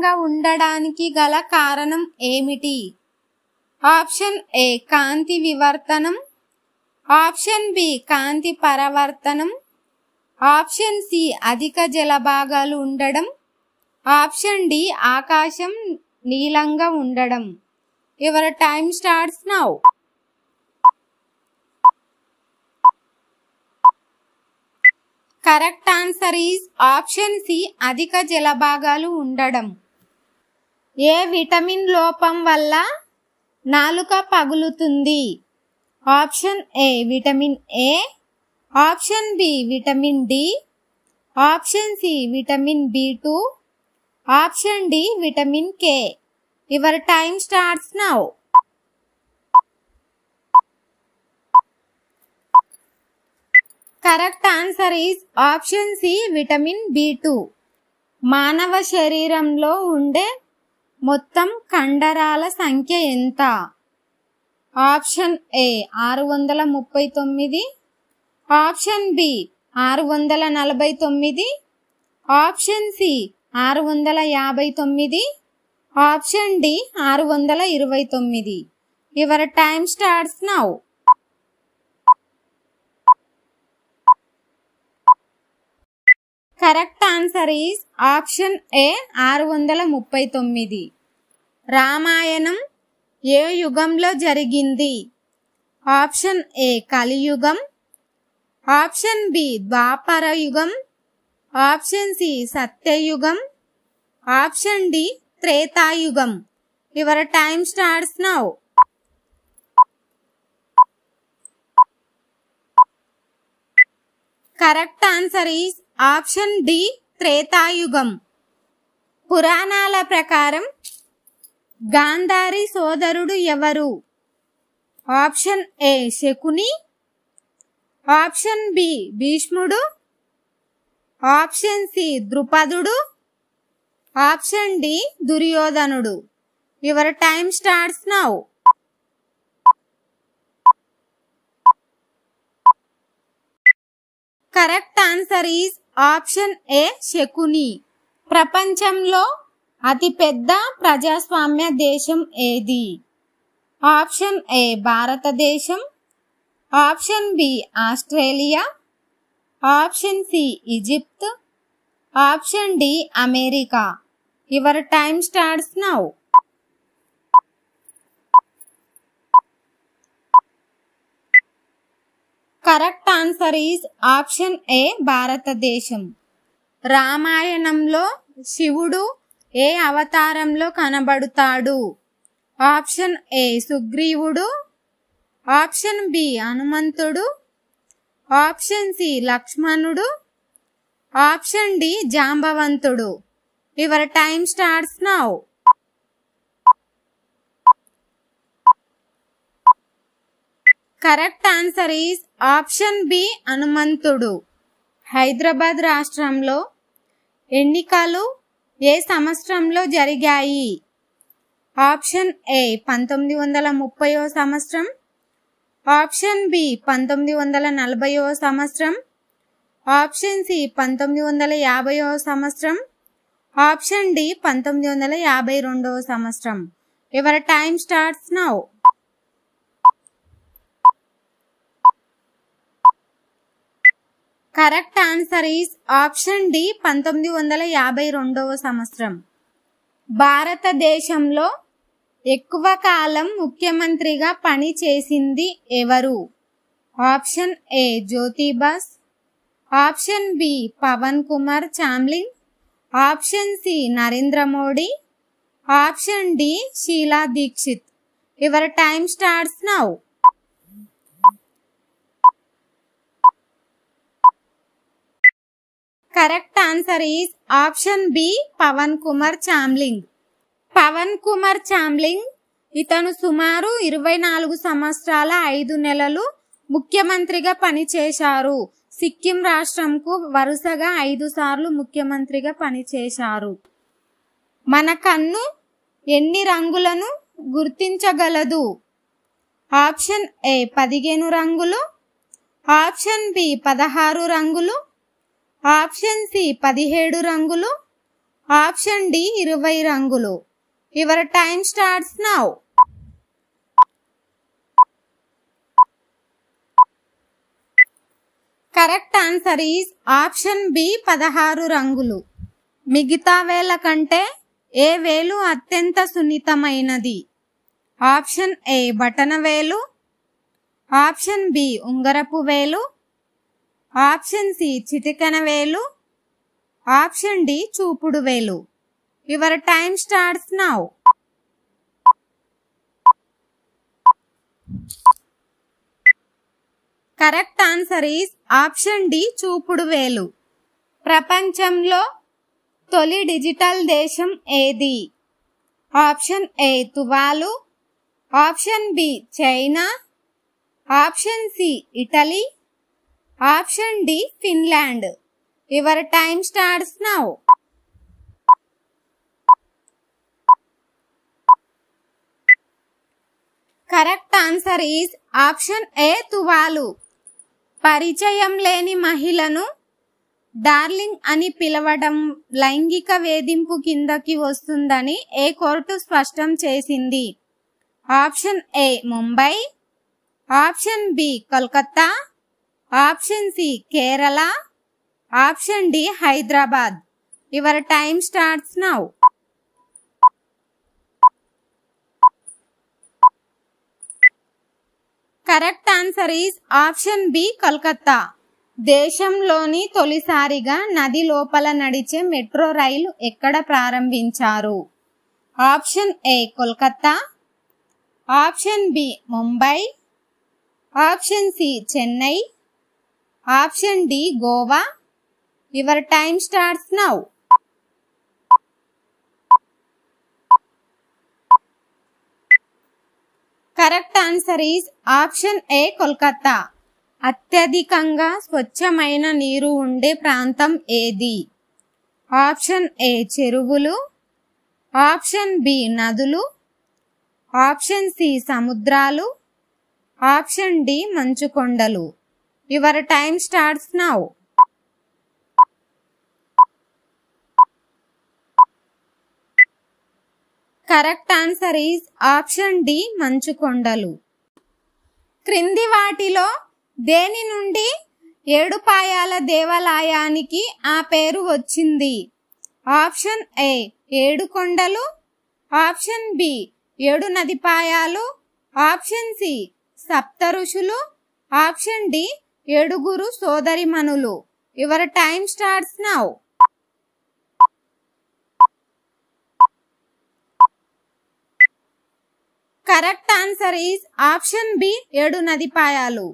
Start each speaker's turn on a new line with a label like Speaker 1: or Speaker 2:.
Speaker 1: నీలంగా ఉండడానికి గల కారణం ఏమిటి? ఆప్షన్ ఏ కాంతి వివర్తనం, ఆప్షన్ బి కాంతి పరావర్తనం, ఆప్షన్ సి అధిక జలభాగాలు ఉండడం, ఆప్షన్ డి ఆకాశం నీలంగా ఉండడం. Your time starts now. Correct answer is option C అధిక జలభాగాలు ఉండడం. ఏ విటమిన్ లోపం వల్ల నాలుక పగులుతుంది? Option A vitamin A, option B vitamin D, option C vitamin B two, option D vitamin K. Your time starts now. Correct answer is option C vitamin B two. మానవ శరీరంలో ఉండే మొత్తం కండరాల సంఖ్య ఎంత? Option A 639, option B 649, option C 659, option D 629. Your time starts now. Correct answer is option A 639. రామాయణం ఏ యుగంలో జరిగింది? ఆప్షన్ ఏ కలియుగం, ఆప్షన్ బి ద్వాపర యుగం, ఆప్షన్ సి సత్యయుగం, ఆప్షన్ డి త్రేతాయుగం. Your time starts now. Correct answer is option D త్రేతాయుగం. పురాణాల ప్రకారం గాంధారి సోదరుడు ఎవరు? Option A Shakuni, option B భీష్ముడు, ఆప్షన్ సి ద్రుపదుడు, ఆప్షన్ డి దుర్యోధనుడు. Your time starts now. Correct answer is option A Shakuni. ప్రపంచంలో అతిపెద్ద ప్రజాస్వామ్య దేశం ఏది? ఆప్షన్ ఏ భారతదేశం, option B Australia, option C Egypt, option D America. Your time starts now. Correct answer is option A భారతదేశం. రామాయణంలో శివుడు ఏ అవతారంలో కనబడుతాడు? ఆప్షన్ ఏ సుగ్రీవుడు, ఆప్షన్ బి హనుమంతుడు, ఆప్షన్ సి లక్ష్మణుడు, ఆప్షన్ డి జాంబవంతుడు. Your time starts now. Correct answer is option B హనుమంతుడు. హైదరాబాద్ రాష్ట్రంలో ఎన్నికలు ఏ సంవత్సరంలో జరిగాయి? ఆప్షన్ ఏ 1930వ సంవత్సరం, ఆప్షన్ బి 1940వ సంవత్సరం, ఆప్షన్ సి 1950వ సంవత్సరం, ఆప్షన్ డి 1952వ సంవత్సరం. Your time starts now. Correct answer is option D 1952వ సంవత్సరం. భారతదేశంలో ఎక్కువ కాలం ముఖ్యమంత్రిగా పని చేసింది ఎవరు? Option A Jyoti Basu, option B Pawan Kumar Chamling, option C Narendra Modi, option D Sheila Dikshit. Your time starts now. Correct answer is option B Pawan Kumar Chamling. Pawan Kumar Chamling ఇతను సుమారు 24 సంవత్సరాల 5 నెలలు ముఖ్యమంత్రిగా పనిచేశారు. సిక్కిం రాష్ట్రంకు వరుసగా 5 సార్లు ముఖ్యమంత్రిగా పనిచేశారు. మన కన్ను ఎన్ని రంగులను గుర్తించగలదు? ఆప్షన్ ఏ 15 రంగులు, ఆప్షన్ బి 16 రంగులు, ఆప్షన్ సి 17 రంగులు, ఆప్షన్ డి 20 రంగులు. Your time starts now. Correct answer is option B 16 రంగులు. మిగతా వేల కంటే ఏ వేలు అత్యంత సున్నితమైనది? ఆప్షన్ ఏ బటన వేలు, ఆప్షన్ బి ఉంగరపు వేలు, ఆప్షన్ సి చిటికెన వేలు, ఆప్షన్ డి చూపుడు వేలు. Your time starts now. Correct answer is option D చూపుడు వేలు. ప్రపంచంలో తొలి డిజిటల్ దేశం ఏది? Option A Tuvalu, option B China, option C Italy, option D Finland. Your time starts now. Correct answer is option A Tuvalu. పరిచయం లేని మహిళను darling అని పిలవడం లైంగిక వేధింపు కిందకి వస్తుందని ఏ కోర్టు స్పష్టం చేసింది? Option A Mumbai, option B Kolkata, option C Kerala, option D Hyderabad. Your time starts now. Correct answer is option B Kolkata. దేశంలోని తొలిసారిగా నది లోపల నడిచే మెట్రో రైలు ఎక్కడ ప్రారంభించారు? Option A Kolkata, option B Mumbai, option C Chennai, option D Goa. Your time starts now. Correct answer is option A Kolkata. అత్యధికంగా స్వచ్ఛమైన నీరు ఉండే ప్రాంతం ఏది? ఆప్షన్ ఏ చెరువులు, ఆప్షన్ బి నదులు, ఆప్షన్ సి సముద్రాలు, ఆప్షన్ డి మంచుకొండలు. Your time starts now. Correct answer is option D మంచుకొండలు. క్రింది వాటిలో దేని నుండి ఏడుపాయాల దేవాలయానికి ఆ పేరు వచ్చింది? ఆప్షన్ ఏ 7 కొండలు, ఆప్షన్ బి 7 నదిపాయాలు, ఆప్షన్ సి సప్త ఋషులు, ఆప్షన్ డి 7 సోదరిమణులు. Your time starts now. Correct answer is option B 7 నదిపాయాలు.